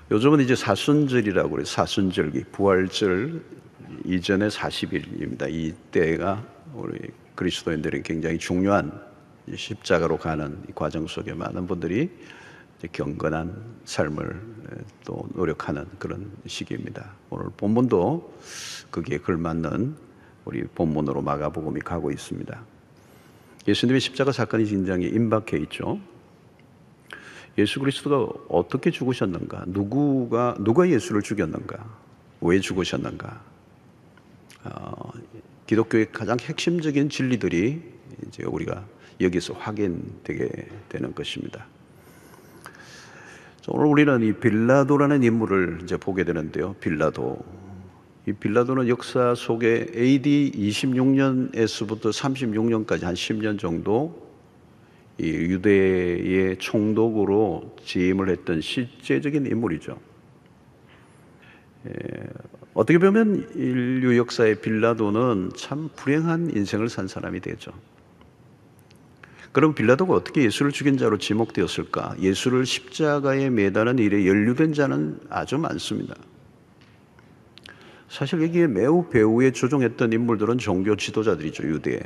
요즘은 이제 사순절이라고 그래요. 사순절기, 부활절 이전의 40일입니다. 이때가 우리 그리스도인들은 굉장히 중요한 십자가로 가는 이 과정 속에 많은 분들이 경건한 삶을 또 노력하는 그런 시기입니다. 오늘 본문도 거기에 걸맞는 우리 본문으로 마가복음이 가고 있습니다. 예수님의 십자가 사건이 굉장히 임박해 있죠. 예수 그리스도가 어떻게 죽으셨는가? 누가 예수를 죽였는가? 왜 죽으셨는가? 기독교의 가장 핵심적인 진리들이 이제 우리가 여기서 확인되게 되는 것입니다. 오늘 우리는 이 빌라도라는 인물을 이제 보게 되는데요. 이 빌라도는 역사 속에 AD 26년에서부터 36년까지 한 10년 정도 이 유대의 총독으로 재임을 했던 실제적인 인물이죠. 어떻게 보면 인류 역사의 빌라도는 참 불행한 인생을 산 사람이 되죠. 그럼 빌라도가 어떻게 예수를 죽인 자로 지목되었을까? 예수를 십자가에 매다는 일에 연루된 자는 아주 많습니다. 사실 여기에 매우 배후에 조종했던 인물들은 종교 지도자들이죠, 유대에.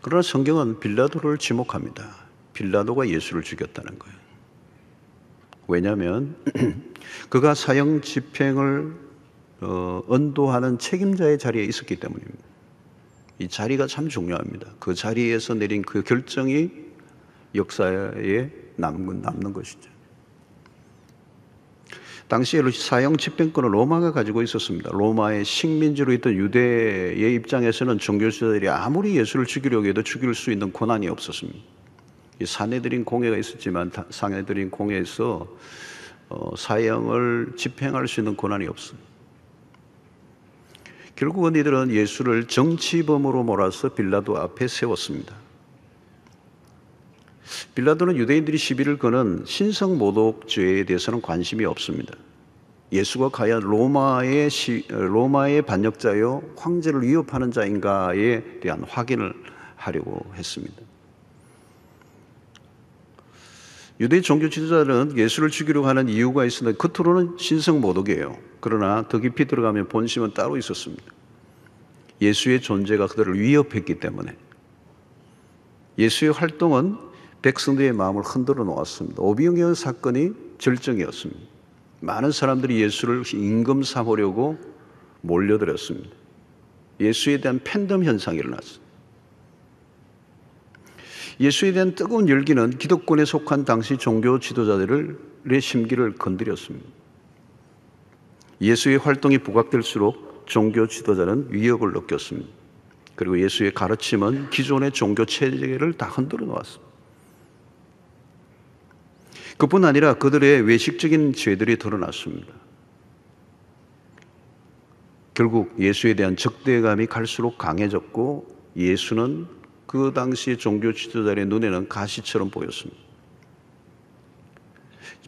그러나 성경은 빌라도를 지목합니다. 빌라도가 예수를 죽였다는 거예요. 왜냐하면 그가 사형 집행을 언도하는 책임자의 자리에 있었기 때문입니다. 이 자리가 참 중요합니다. 그 자리에서 내린 그 결정이 역사에 남는 것이죠. 당시에 사형 집행권을 로마가 가지고 있었습니다. 로마의 식민지로 있던 유대의 입장에서는 종교 지도자들이 아무리 예수를 죽이려고 해도 죽일 수 있는 권한이 없었습니다. 사내들인 공회가 있었지만 사내들인 공회에서 사형을 집행할 수 있는 권한이 없습니다. 결국은 이들은 예수를 정치범으로 몰아서 빌라도 앞에 세웠습니다. 빌라도는 유대인들이 시비를 거는 신성모독죄에 대해서는 관심이 없습니다. 예수가 과연 로마의 반역자요 황제를 위협하는 자인가에 대한 확인을 하려고 했습니다. 유대 종교 지도자들은 예수를 죽이려고 하는 이유가 있었는데 겉으로는 신성모독이에요. 그러나 더 깊이 들어가면 본심은 따로 있었습니다. 예수의 존재가 그들을 위협했기 때문에. 예수의 활동은 백성들의 마음을 흔들어 놓았습니다. 오병이어 사건이 절정이었습니다. 많은 사람들이 예수를 임금 삼으려고 몰려들었습니다. 예수에 대한 팬덤 현상이 일어났습니다. 예수에 대한 뜨거운 열기는 기득권에 속한 당시 종교 지도자들의 심기를 건드렸습니다. 예수의 활동이 부각될수록 종교 지도자는 위협을 느꼈습니다. 그리고 예수의 가르침은 기존의 종교 체제를 다 흔들어 놓았습니다. 그뿐 아니라 그들의 외식적인 죄들이 드러났습니다. 결국 예수에 대한 적대감이 갈수록 강해졌고 예수는 그 당시의 종교 지도자의 눈에는 가시처럼 보였습니다.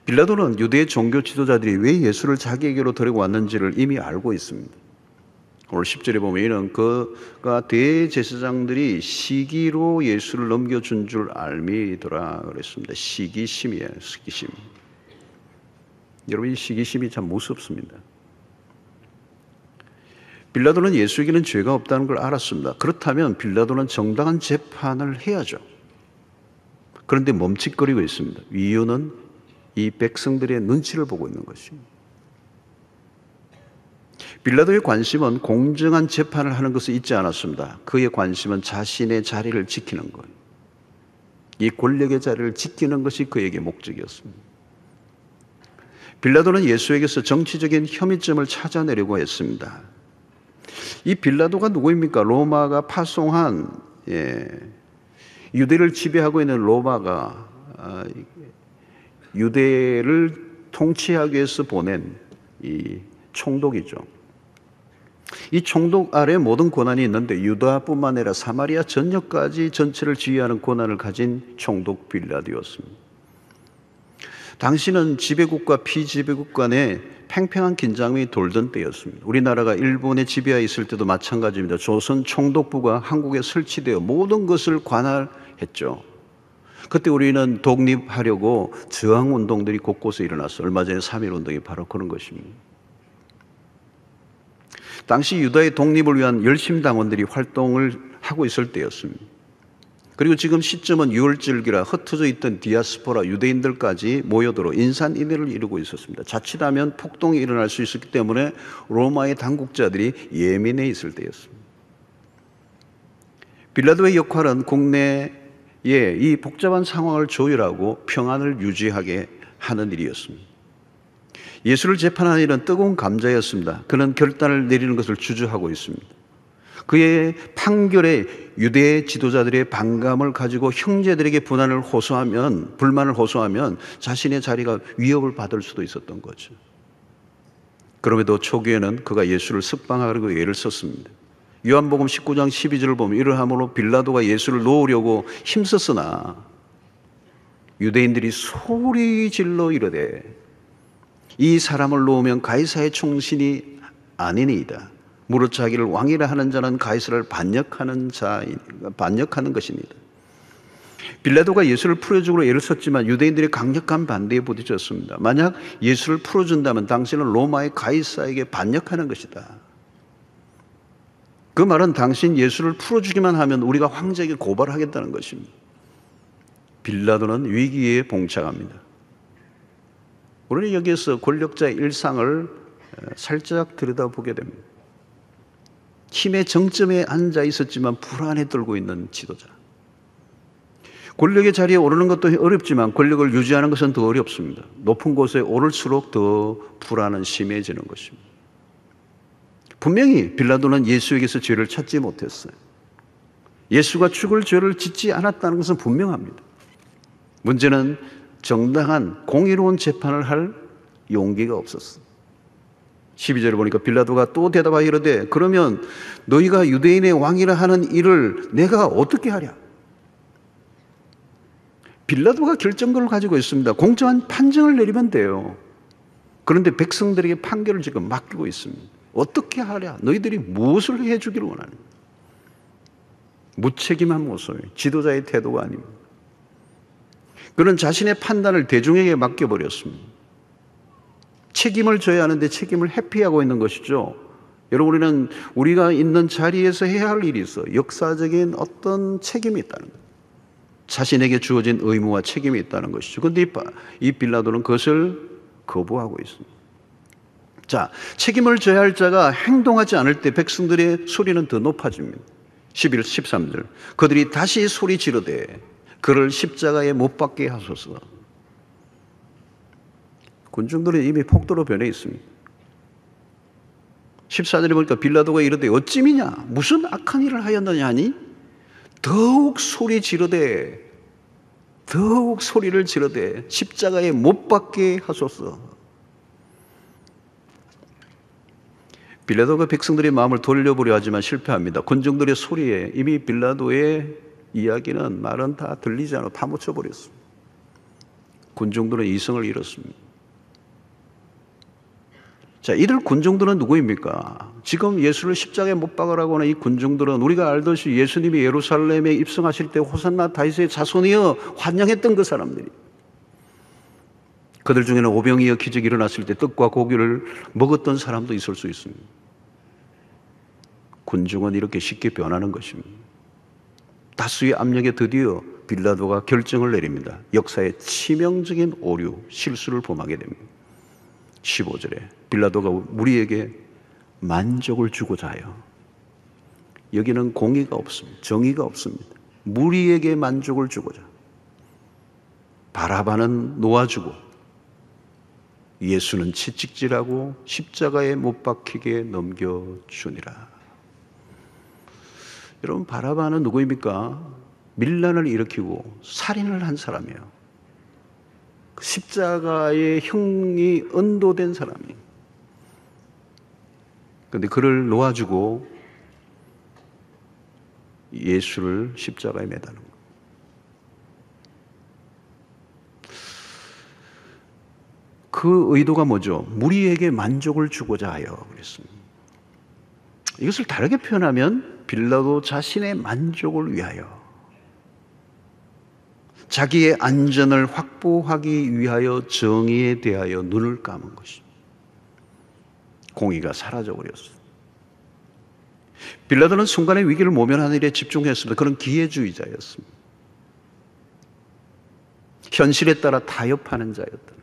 빌라도는 유대의 종교 지도자들이 왜 예수를 자기에게로 데리고 왔는지를 이미 알고 있습니다. 오늘 10절에 보면 이는 그가 대제사장들이 시기로 예수를 넘겨준 줄 알미더라 그랬습니다. 시기심이에요. 시기심. 여러분 이 시기심이 참 무섭습니다. 빌라도는 예수에게는 죄가 없다는 걸 알았습니다. 그렇다면 빌라도는 정당한 재판을 해야죠. 그런데 멈칫거리고 있습니다. 이유는 이 백성들의 눈치를 보고 있는 것입니다. 빌라도의 관심은 공정한 재판을 하는 것을 잊지 않았습니다. 그의 관심은 자신의 자리를 지키는 거예요. 이 권력의 자리를 지키는 것이 그에게 목적이었습니다. 빌라도는 예수에게서 정치적인 혐의점을 찾아내려고 했습니다. 이 빌라도가 누구입니까? 로마가 파송한 유대를 지배하고 있는 로마가 유대를 통치하기 위해서 보낸 이 총독이죠. 이 총독 아래 모든 권한이 있는데 유다뿐만 아니라 사마리아 전역까지 전체를 지휘하는 권한을 가진 총독 빌라도였습니다. 당시는 지배국과 피지배국 간에 팽팽한 긴장이 돌던 때였습니다. 우리나라가 일본의 지배하에 있을 때도 마찬가지입니다. 조선 총독부가 한국에 설치되어 모든 것을 관할했죠. 그때 우리는 독립하려고 저항운동들이 곳곳에 일어났어요. 얼마 전에 3.1운동이 바로 그런 것입니다. 당시 유다의 독립을 위한 열심당원들이 활동을 하고 있을 때였습니다. 그리고 지금 시점은 유월절기라 흩어져 있던 디아스포라 유대인들까지 모여들어 인산인해를 이루고 있었습니다. 자칫하면 폭동이 일어날 수 있었기 때문에 로마의 당국자들이 예민해 있을 때였습니다. 빌라도의 역할은 국내에 이 복잡한 상황을 조율하고 평안을 유지하게 하는 일이었습니다. 예수를 재판하는 일은 뜨거운 감자였습니다. 그는 결단을 내리는 것을 주저하고 있습니다. 그의 판결에 유대 지도자들의 반감을 가지고 형제들에게 불만을 호소하면 자신의 자리가 위협을 받을 수도 있었던 거죠. 그럼에도 초기에는 그가 예수를 석방하려고 애를 썼습니다. 요한복음 19장 12절을 보면 이러함으로 빌라도가 예수를 놓으려고 힘썼으나 유대인들이 소리질러 이르되 이 사람을 놓으면 가이사의 충신이 아니니이다. 무릇 자기를 왕이라 하는 자는 가이사를 반역하는 것입니다. 빌라도가 예수를 풀어주기로 애를 썼지만 유대인들의 강력한 반대에 부딪혔습니다. 만약 예수를 풀어준다면 당신은 로마의 가이사에게 반역하는 것이다. 그 말은 당신 예수를 풀어주기만 하면 우리가 황제에게 고발하겠다는 것입니다. 빌라도는 위기에 봉착합니다. 우리는 여기에서 권력자의 일상을 살짝 들여다보게 됩니다. 힘의 정점에 앉아 있었지만 불안에 떨고 있는 지도자. 권력의 자리에 오르는 것도 어렵지만 권력을 유지하는 것은 더 어렵습니다. 높은 곳에 오를수록 더 불안은 심해지는 것입니다. 분명히 빌라도는 예수에게서 죄를 찾지 못했어요. 예수가 죽을 죄를 짓지 않았다는 것은 분명합니다. 문제는 정당한 공의로운 재판을 할 용기가 없었어요. 12절을 보니까 빌라도가 또 대답하여 이르되 그러면 너희가 유대인의 왕이라 하는 일을 내가 어떻게 하랴? 빌라도가 결정권을 가지고 있습니다. 공정한 판정을 내리면 돼요. 그런데 백성들에게 판결을 지금 맡기고 있습니다. 어떻게 하랴? 너희들이 무엇을 해주기를 원하는? 무책임한 모습이에요. 지도자의 태도가 아닙니다. 그는 자신의 판단을 대중에게 맡겨버렸습니다. 책임을 져야 하는데 책임을 회피하고 있는 것이죠. 여러분, 우리가 있는 자리에서 해야 할 일이 있어. 역사적인 어떤 책임이 있다는 거예요. 자신에게 주어진 의무와 책임이 있다는 것이죠. 그런데 이 빌라도는 그것을 거부하고 있습니다. 자, 책임을 져야 할 자가 행동하지 않을 때 백성들의 소리는 더 높아집니다. 11, 13절. 그들이 다시 소리 지르되 그를 십자가에 못 박게 하소서. 군중들은 이미 폭도로 변해 있습니다. 14절에 보니까 빌라도가 이르되 어찌미냐 무슨 악한 일을 하였느냐 하니 더욱 소리를 지르되 십자가에 못 박게 하소서. 빌라도가 백성들의 마음을 돌려보려 하지만 실패합니다. 군중들의 소리에 이미 빌라도의 이야기는 말은 다 들리지 않아 파묻혀 버렸습니다. 군중들은 이성을 잃었습니다. 자, 이들 군중들은 누구입니까? 지금 예수를 십자가에 못 박으라고 하는 이 군중들은 우리가 알듯이 예수님이 예루살렘에 입성하실 때 호산나 다윗의 자손이여 환영했던 그 사람들이. 그들 중에는 오병이어 기적이 일어났을 때 떡과 고기를 먹었던 사람도 있을 수 있습니다. 군중은 이렇게 쉽게 변하는 것입니다. 다수의 압력에 드디어 빌라도가 결정을 내립니다. 역사의 치명적인 오류, 실수를 범하게 됩니다. 15절에 빌라도가 우리에게 만족을 주고자 하여, 여기는 공의가 없습니다. 정의가 없습니다. 무리에게 만족을 주고자 바라바는 놓아주고 예수는 채찍질하고 십자가에 못 박히게 넘겨주니라. 여러분, 바라바는 누구입니까? 밀란을 일으키고 살인을 한 사람이에요. 십자가의 형이 언도된 사람이에요. 그런데 그를 놓아주고 예수를 십자가에 매다는 거예요. 그 의도가 뭐죠? 무리에게 만족을 주고자 하여 그랬습니다. 이것을 다르게 표현하면 빌라도 자신의 만족을 위하여, 자기의 안전을 확보하기 위하여 정의에 대하여 눈을 감은 것입니다. 공의가 사라져버렸어요. 빌라도는 순간의 위기를 모면하는 일에 집중했습니다. 그런 기회주의자였습니다. 현실에 따라 타협하는 자였다.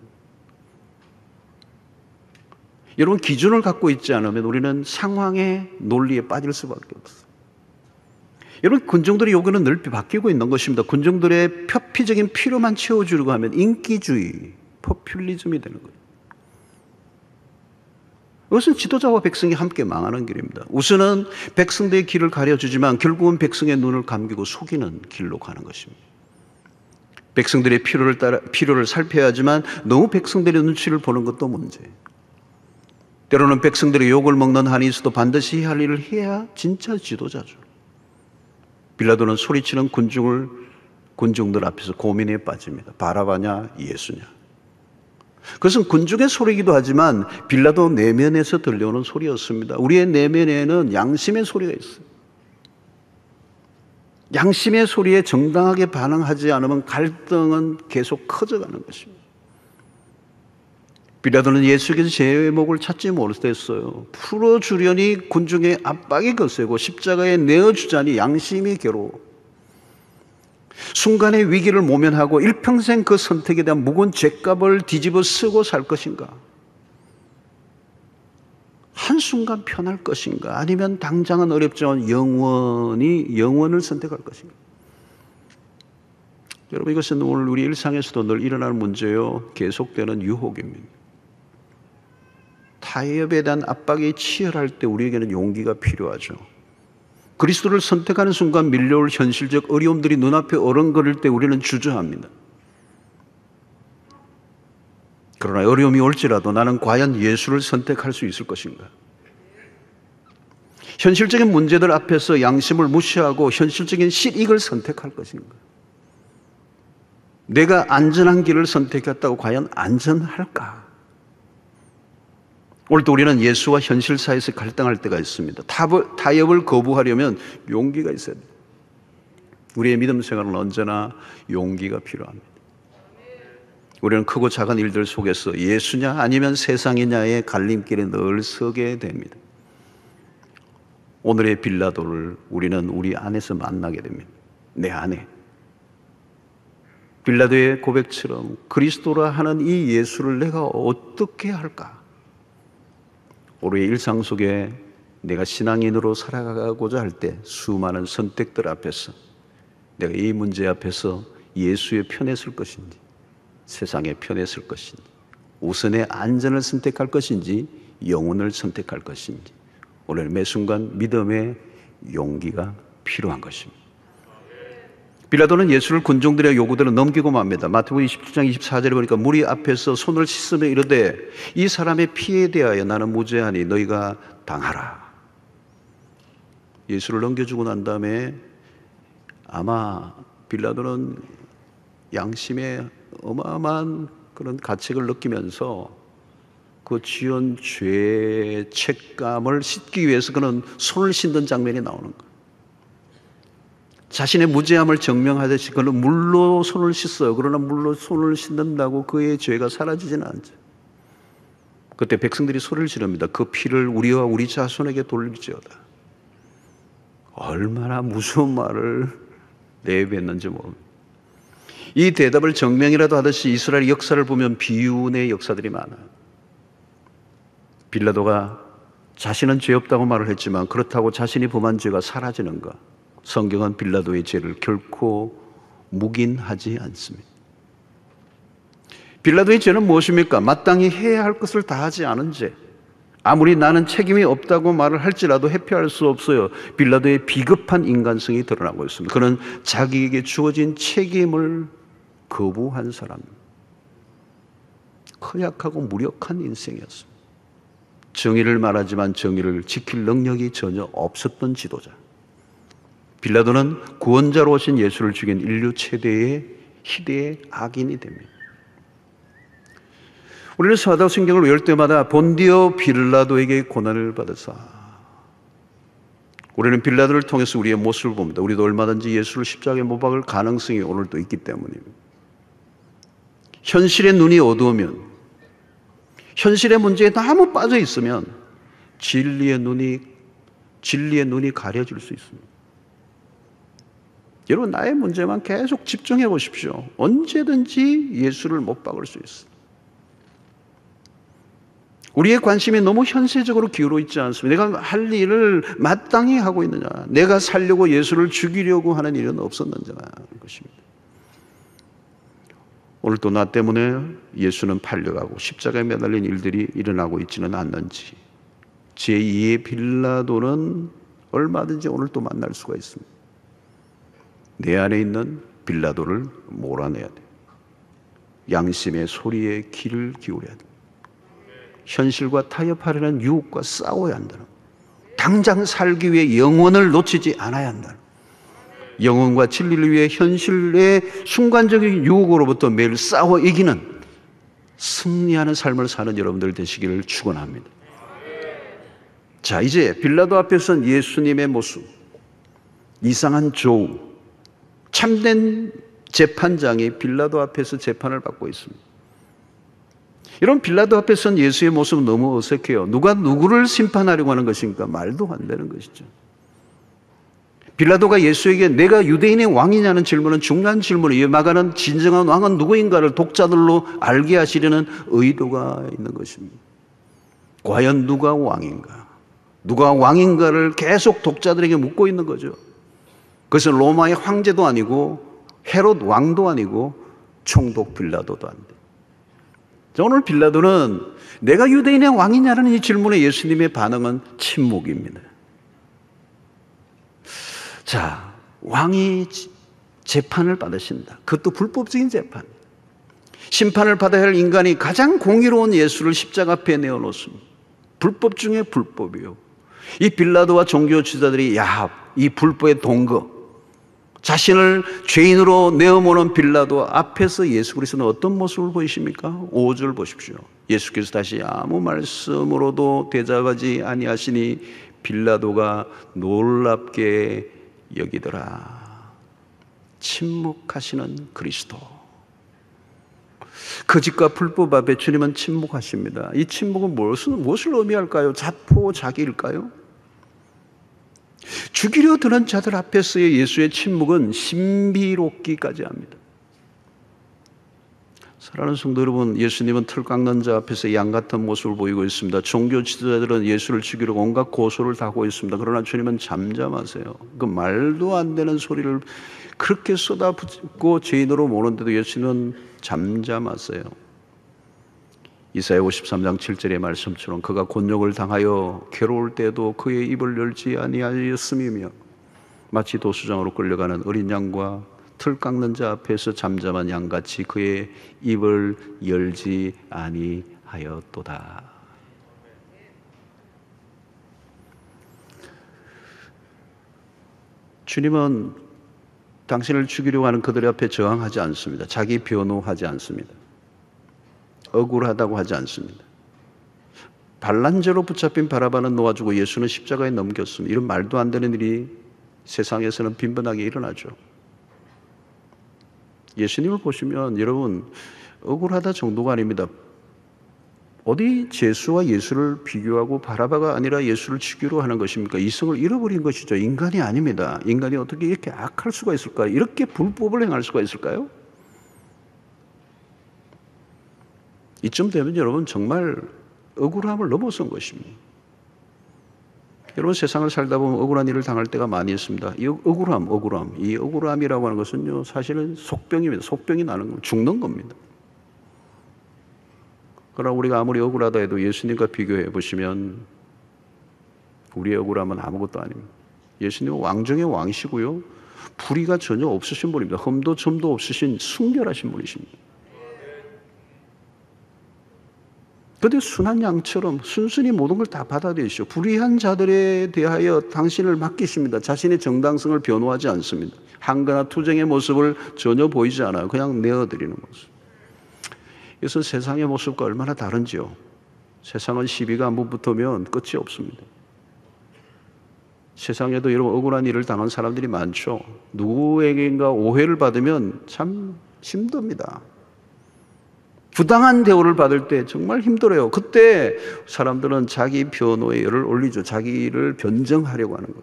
여러분, 기준을 갖고 있지 않으면 우리는 상황의 논리에 빠질 수밖에 없어요. 여러분, 군중들의 요구는 늘 바뀌고 있는 것입니다. 군중들의 표피적인 필요만 채워주려고 하면 인기주의, 포퓰리즘이 되는 거예요. 이것은 지도자와 백성이 함께 망하는 길입니다. 우선은 백성들의 길을 가려주지만 결국은 백성의 눈을 감기고 속이는 길로 가는 것입니다. 백성들의 필요를 살펴야 하지만 너무 백성들의 눈치를 보는 것도 문제예요. 때로는 백성들의 욕을 먹는 한이 있어도 반드시 할 일을 해야 진짜 지도자죠. 빌라도는 소리치는 군중들 앞에서 고민에 빠집니다. 바라바냐 예수냐. 그것은 군중의 소리이기도 하지만 빌라도 내면에서 들려오는 소리였습니다. 우리의 내면에는 양심의 소리가 있어요. 양심의 소리에 정당하게 반응하지 않으면 갈등은 계속 커져가는 것입니다. 빌라도는 예수께서 제목을 찾지 못했어요. 풀어주려니 군중의 압박이 거세고 십자가에 내어주자니 양심이 괴로워. 순간의 위기를 모면하고 일평생 그 선택에 대한 무거운 죄값을 뒤집어 쓰고 살 것인가? 한순간 편할 것인가? 아니면 당장은 어렵지만 영원을 선택할 것인가? 여러분, 이것은 오늘 우리 일상에서도 늘 일어나는 문제요. 계속되는 유혹입니다. 타협에 대한 압박이 치열할 때 우리에게는 용기가 필요하죠. 그리스도를 선택하는 순간 밀려올 현실적 어려움들이 눈앞에 어른거릴 때 우리는 주저합니다. 그러나 어려움이 올지라도 나는 과연 예수를 선택할 수 있을 것인가? 현실적인 문제들 앞에서 양심을 무시하고 현실적인 실익을 선택할 것인가? 내가 안전한 길을 선택했다고 과연 안전할까? 오늘도 우리는 예수와 현실 사이에서 갈등할 때가 있습니다. 타협을 거부하려면 용기가 있어야 됩니다. 우리의 믿음 생활은 언제나 용기가 필요합니다. 우리는 크고 작은 일들 속에서 예수냐 아니면 세상이냐의 갈림길에 늘 서게 됩니다. 오늘의 빌라도를 우리는 우리 안에서 만나게 됩니다. 내 안에. 빌라도의 고백처럼 그리스도라 하는 이 예수를 내가 어떻게 할까? 우리의 일상 속에 내가 신앙인으로 살아가고자 할 때 수많은 선택들 앞에서 내가 이 문제 앞에서 예수의 편에 설 것인지 세상의 편에 설 것인지 우선의 안전을 선택할 것인지 영혼을 선택할 것인지 오늘 매 순간 믿음의 용기가 필요한 것입니다. 빌라도는 예수를 군중들의 요구대로 넘기고 맙니다. 마태복음 27장 24절에 보니까 무리 앞에서 손을 씻으며 이르되 이 사람의 피에 대하여 나는 무죄하니 너희가 당하라. 예수를 넘겨주고 난 다음에 아마 빌라도는 양심의 어마어마한 그런 가책을 느끼면서 그 지은 죄의 책감을 씻기 위해서 그는 손을 씻는 장면이 나오는 거예요. 자신의 무죄함을 증명하듯이 그는 물로 손을 씻어요. 그러나 물로 손을 씻는다고 그의 죄가 사라지지는 않죠. 그때 백성들이 소리를 지릅니다. 그 피를 우리와 우리 자손에게 돌릴지어다. 얼마나 무서운 말을 내뱉는지 모릅니다. 이 대답을 정명이라도 하듯이 이스라엘 역사를 보면 비운의 역사들이 많아요. 빌라도가 자신은 죄 없다고 말을 했지만 그렇다고 자신이 범한 죄가 사라지는가? 성경은 빌라도의 죄를 결코 묵인하지 않습니다. 빌라도의 죄는 무엇입니까? 마땅히 해야 할 것을 다 하지 않은 죄. 아무리 나는 책임이 없다고 말을 할지라도 회피할 수 없어요. 빌라도의 비겁한 인간성이 드러나고 있습니다. 그는 자기에게 주어진 책임을 거부한 사람입니다. 허약하고 무력한 인생이었습니다. 정의를 말하지만 정의를 지킬 능력이 전혀 없었던 지도자. 빌라도는 구원자로 오신 예수를 죽인 인류 최대의 희대의 악인이 됩니다. 우리는 사도신경을 외울 때마다 본디오 빌라도에게 고난을 받으사 우리는 빌라도를 통해서 우리의 모습을 봅니다. 우리도 얼마든지 예수를 십자가에 못 박을 가능성이 오늘도 있기 때문입니다. 현실의 눈이 어두우면, 현실의 문제에 너무 빠져 있으면 진리의 눈이 가려질 수 있습니다. 여러분, 나의 문제만 계속 집중해 보십시오. 언제든지 예수를 못 박을 수 있습니다. 우리의 관심이 너무 현세적으로 기울어 있지 않습니다. 내가 할 일을 마땅히 하고 있느냐, 내가 살려고 예수를 죽이려고 하는 일은 없었는지 하는 것입니다. 오늘도 나 때문에 예수는 팔려가고 십자가에 매달린 일들이 일어나고 있지는 않는지, 제2의 빌라도는 얼마든지 오늘 또 만날 수가 있습니다. 내 안에 있는 빌라도를 몰아내야 돼. 양심의 소리에 귀를 기울여야 돼. 현실과 타협하려는 유혹과 싸워야 한다는, 당장 살기 위해 영혼을 놓치지 않아야 한다는, 영혼과 진리를 위해 현실의 순간적인 유혹으로부터 매일 싸워 이기는 승리하는 삶을 사는 여러분들 되시기를 축원합니다. 자, 이제 빌라도 앞에 선 예수님의 모습, 이상한 조우, 참된 재판장이 빌라도 앞에서 재판을 받고 있습니다. 이런 빌라도 앞에 선 예수의 모습은 너무 어색해요. 누가 누구를 심판하려고 하는 것인가? 말도 안 되는 것이죠. 빌라도가 예수에게 내가 유대인의 왕이냐는 질문은 중요한 질문이에요. 마가는 진정한 왕은 누구인가를 독자들로 알게 하시려는 의도가 있는 것입니다. 과연 누가 왕인가? 누가 왕인가를 계속 독자들에게 묻고 있는 거죠. 그것은 로마의 황제도 아니고 헤롯 왕도 아니고 총독 빌라도도 안 돼. 오늘 빌라도는 내가 유대인의 왕이냐는 이 질문에 예수님의 반응은 침묵입니다. 자, 왕이 재판을 받으신다. 그것도 불법적인 재판. 심판을 받아야 할 인간이 가장 공의로운 예수를 십자가 앞에 내어놓습니다. 불법 중에 불법이요. 이 빌라도와 종교 지도자들이 이 불법의 동거, 자신을 죄인으로 내어모는 빌라도 앞에서 예수 그리스도는 어떤 모습을 보이십니까? 5절 보십시오. 예수께서 다시 아무 말씀으로도 대답하지 아니하시니 빌라도가 놀랍게 여기더라. 침묵하시는 그리스도. 거짓과 불법 앞에 주님은 침묵하십니다. 이 침묵은 무엇을 의미할까요? 자포자기일까요? 죽이려 드는 자들 앞에서의 예수의 침묵은 신비롭기까지 합니다. 사랑하는 성도 여러분, 예수님은 틀 깎는 자 앞에서 양 같은 모습을 보이고 있습니다. 종교 지도자들은 예수를 죽이려 온갖 고소를 다 하고 있습니다. 그러나 주님은 잠잠하세요. 그 말도 안 되는 소리를 그렇게 쏟아붓고 죄인으로 모는데도 예수님은 잠잠하세요. 이사야 53장 7절의 말씀처럼 그가 곤욕을 당하여 괴로울 때도 그의 입을 열지 아니하였음이며, 마치 도수장으로 끌려가는 어린 양과 틀 깎는 자 앞에서 잠잠한 양같이 그의 입을 열지 아니하였도다. 주님은 당신을 죽이려고 하는 그들 앞에 저항하지 않습니다. 자기 변호하지 않습니다. 억울하다고 하지 않습니다. 반란죄로 붙잡힌 바라바는 놓아주고 예수는 십자가에 넘겼습니다. 이런 말도 안 되는 일이 세상에서는 빈번하게 일어나죠. 예수님을 보시면 여러분, 억울하다 정도가 아닙니다. 어디 제수와 예수를 비교하고 바라바가 아니라 예수를 죽이려 하는 것입니까? 이성을 잃어버린 것이죠. 인간이 아닙니다. 인간이 어떻게 이렇게 악할 수가 있을까요? 이렇게 불법을 행할 수가 있을까요? 이쯤 되면 여러분 정말 억울함을 넘어선 것입니다. 여러분, 세상을 살다 보면 억울한 일을 당할 때가 많이 있습니다. 이 억울함. 이 억울함이라고 하는 것은요, 사실은 속병입니다. 속병이 나는 건 죽는 겁니다. 그러나 우리가 아무리 억울하다 해도 예수님과 비교해 보시면 우리의 억울함은 아무것도 아닙니다. 예수님은 왕중의 왕이시고요, 불의가 전혀 없으신 분입니다. 흠도 점도 없으신 순결하신 분이십니다. 그런데 순한 양처럼 순순히 모든 걸 다 받아들이시오. 불의한 자들에 대하여 당신을 맡기십니다. 자신의 정당성을 변호하지 않습니다. 한거나 투쟁의 모습을 전혀 보이지 않아요. 그냥 내어드리는 모습. 이것은 세상의 모습과 얼마나 다른지요. 세상은 시비가 한번 붙으면 끝이 없습니다. 세상에도 이런 억울한 일을 당한 사람들이 많죠. 누구에게인가 오해를 받으면 참 힘듭니다. 부당한 대우를 받을 때 정말 힘들어요. 그때 사람들은 자기 변호에 열을 올리죠. 자기를 변정하려고 하는 거예요.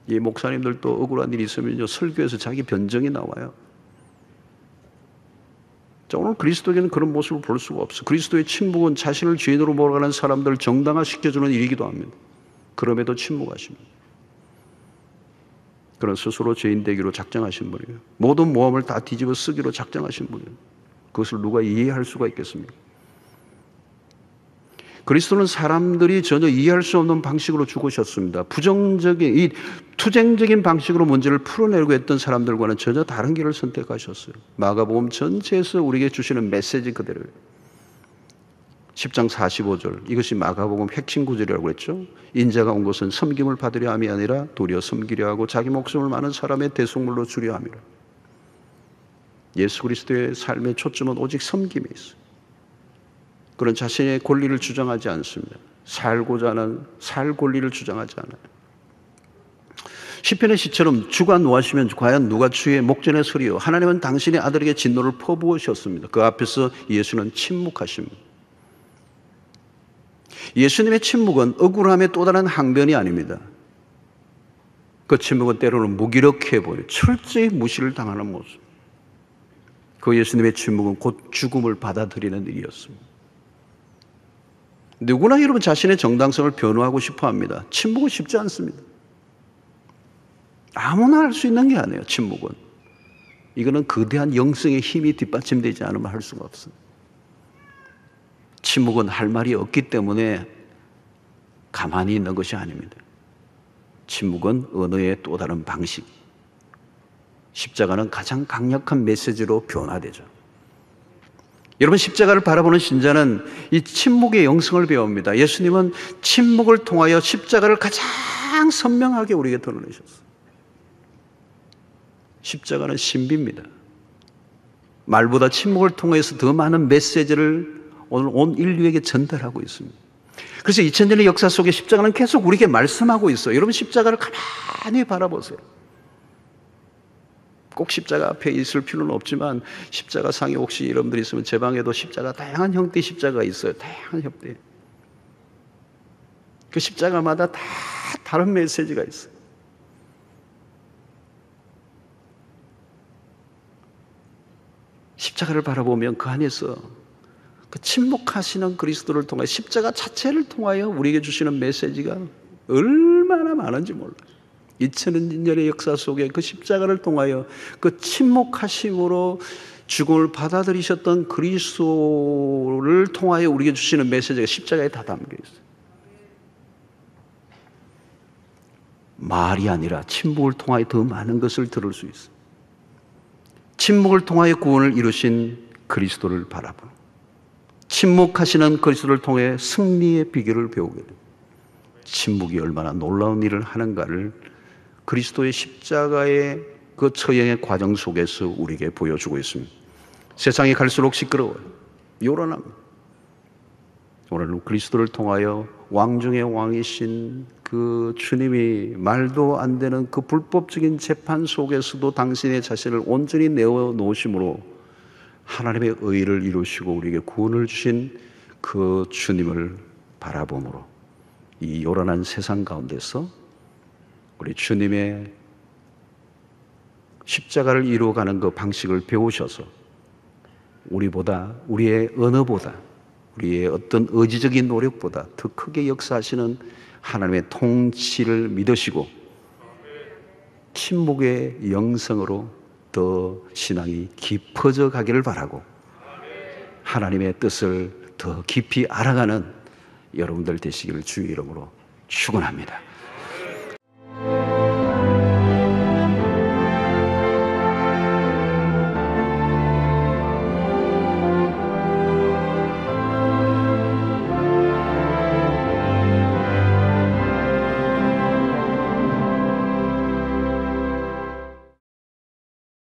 이 목사님들도 억울한 일이 있으면 설교에서 자기 변정이 나와요. 자, 오늘 그리스도에게는 그런 모습을 볼 수가 없어. 그리스도의 침묵은 자신을 죄인으로 몰아가는 사람들을 정당화시켜주는 일이기도 합니다. 그럼에도 침묵하십니다. 그런 스스로 죄인 되기로 작정하신 분이에요. 모든 모험을 다 뒤집어 쓰기로 작정하신 분이에요. 그것을 누가 이해할 수가 있겠습니까? 그리스도는 사람들이 전혀 이해할 수 없는 방식으로 죽으셨습니다. 부정적인, 이 투쟁적인 방식으로 문제를 풀어내려고 했던 사람들과는 전혀 다른 길을 선택하셨어요. 마가복음 전체에서 우리에게 주시는 메시지 그대로예요. 10장 45절, 이것이 마가복음 핵심 구절이라고 했죠. 인자가 온 것은 섬김을 받으려 함이 아니라 도리어 섬기려 하고 자기 목숨을 많은 사람의 대속물로 주려 함이라. 예수 그리스도의 삶의 초점은 오직 섬김에 있어요. 그런 자신의 권리를 주장하지 않습니다. 살고자 하는 살 권리를 주장하지 않아요. 시편의 시처럼 주가 노하시면 과연 누가 주의 목전에 서리요. 하나님은 당신의 아들에게 진노를 퍼부으셨습니다. 그 앞에서 예수는 침묵하십니다. 예수님의 침묵은 억울함의 또 다른 항변이 아닙니다. 그 침묵은 때로는 무기력해 보여요. 철저히 무시를 당하는 모습. 그 예수님의 침묵은 곧 죽음을 받아들이는 일이었습니다. 누구나 여러분 자신의 정당성을 변호하고 싶어 합니다. 침묵은 쉽지 않습니다. 아무나 할 수 있는 게 아니에요. 침묵은. 이거는 거대한 영성의 힘이 뒷받침되지 않으면 할 수가 없어요. 침묵은 할 말이 없기 때문에 가만히 있는 것이 아닙니다. 침묵은 언어의 또 다른 방식. 십자가는 가장 강력한 메시지로 변화되죠. 여러분, 십자가를 바라보는 신자는 이 침묵의 영성을 배웁니다. 예수님은 침묵을 통하여 십자가를 가장 선명하게 우리에게 드러내셨어요. 십자가는 신비입니다. 말보다 침묵을 통해서 더 많은 메시지를 오늘 온 인류에게 전달하고 있습니다. 그래서 2000년의 역사 속에 십자가는 계속 우리에게 말씀하고 있어요. 여러분, 십자가를 가만히 바라보세요. 꼭 십자가 앞에 있을 필요는 없지만 십자가 상에 혹시 여러분들이 있으면 제 방에도 십자가 다양한 형태의 십자가가 있어요. 다양한 형태. 그 십자가마다 다 다른 메시지가 있어요. 십자가를 바라보면 그 안에서 그 침묵하시는 그리스도를 통해 십자가 자체를 통하여 우리에게 주시는 메시지가 얼마나 많은지 몰라요. 2000년의 역사 속에 그 십자가를 통하여 그 침묵하심으로 죽음을 받아들이셨던 그리스도를 통하여 우리에게 주시는 메시지가 십자가에 다 담겨 있어요. 말이 아니라 침묵을 통하여 더 많은 것을 들을 수 있어요. 침묵을 통하여 구원을 이루신 그리스도를 바라보는, 침묵하시는 그리스도를 통해 승리의 비결을 배우게 됩니다. 침묵이 얼마나 놀라운 일을 하는가를 그리스도의 십자가의 그 처형의 과정 속에서 우리에게 보여주고 있습니다. 세상이 갈수록 시끄러워요. 요란합니다. 오늘은 그리스도를 통하여 왕 중의 왕이신 그 주님이 말도 안 되는 그 불법적인 재판 속에서도 당신의 자신을 온전히 내어놓으심으로 하나님의 의를 이루시고 우리에게 구원을 주신 그 주님을 바라봄으로 이 요란한 세상 가운데서 우리 주님의 십자가를 이루어가는 그 방식을 배우셔서 우리보다, 우리의 언어보다, 우리의 어떤 의지적인 노력보다 더 크게 역사하시는 하나님의 통치를 믿으시고 침묵의 영성으로 더 신앙이 깊어져 가기를 바라고 하나님의 뜻을 더 깊이 알아가는 여러분들 되시기를 주의 이름으로 축원합니다.